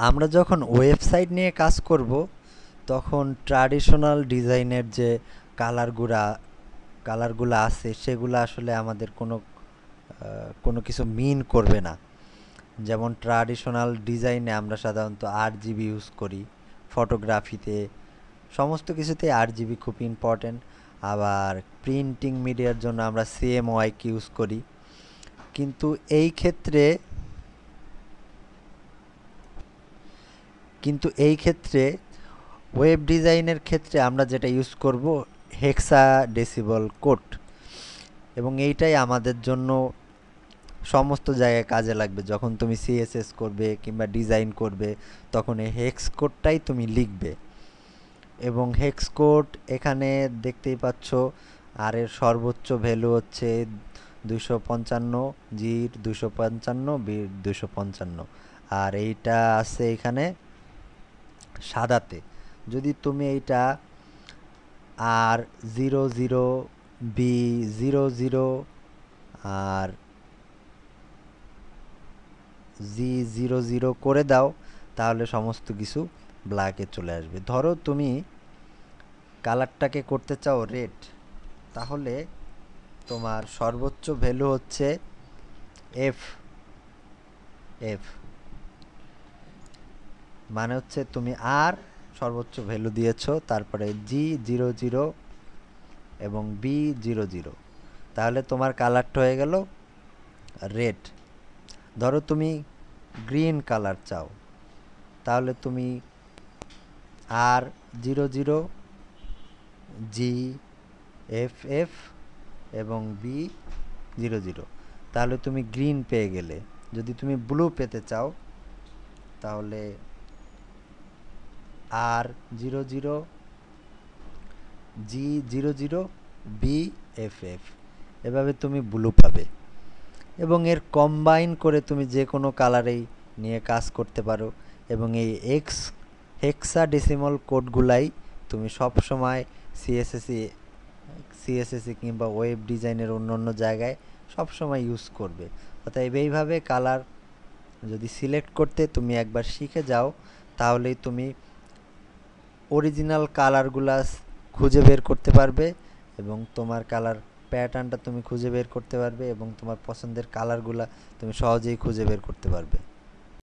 আমরা যখন ওয়েবসাইট নিয়ে কাজ করব তখন ট্র্যাডিশনাল ডিজাইনের যে কালারগুলা কালারগুলো আছে সেগুলো আসলে আমাদের কোনো কিছু মিন করবে না। যেমন ট্র্যাডিশনাল ডিজাইনে আমরা সাধারণত RGB ইউজ করি, ফটোগ্রাফিতে সমস্ত কিছুতে RGB খুব ইম্পর্টেন্ট। আবার প্রিন্টিং মিডিয়ার জন্য আমরা CMYK ইউজ করি। কিন্তু এই ক্ষেত্রে কিন্তু এই ক্ষেত্রে ওয়েব ডিজাইনের ক্ষেত্রে আমরা যেটা ইউজ করব হেক্সাডেসিমাল কোড, এবং এইটাই আমাদের জন্য সমস্ত জায়গায় কাজে লাগবে। যখন তুমি CSS করবে কিংবা ডিজাইন করবে তখন এই হেক্স কোডটাই তুমি লিখবে। এবং হেক্স কোড এখানে দেখতেই পাচ্ছ, আর এর সর্বোচ্চ ভ্যালু হচ্ছে 255, জির 255, বির 255, আর এইটা আছে এখানে সাদাতে। যদি তুমি এইটা R00, B00 আর G00 করে দাও তাহলে সমস্ত কিছু ব্ল্যাকে চলে আসবে। ধরো তুমি কালারটাকে করতে চাও রেড, তাহলে তোমার সর্বোচ্চ ভ্যালু হচ্ছে এফ এফ মানে হচ্ছে তুমি আর সর্বোচ্চ ভ্যালু দিয়েছো, তারপরে G00 এবং B00, তাহলে তোমার কালারটা হয়ে গেল রেড। ধরো তুমি গ্রিন কালার চাও, তাহলে তুমি R00, GFF এবং B00, তাহলে তুমি গ্রিন পেয়ে গেলে। যদি তুমি ব্লু পেতে চাও তাহলে R00, G00, BFF, এভাবে তুমি ব্লু পাবে। এবং এর কম্বাইন করে তুমি যে কোনো কালারেই নিয়ে কাজ করতে পারো। এবং এই হেক্সাডেসিমাল কোডগুলাই তুমি সব সময় সিএসএসি কিংবা ওয়েব ডিজাইনের অন্য জায়গায় সব সময় ইউজ করবে। অতএব এইভাবে কালার যদি সিলেক্ট করতে তুমি একবার শিখে যাও তাহলেই তুমি অরিজিনাল কালারগুলা খুঁজে বের করতে পারবে এবং তোমার কালার প্যাটার্নটা তুমি খুঁজে বের করতে পারবে এবং তোমার পছন্দের কালারগুলা তুমি সহজেই খুঁজে বের করতে পারবে।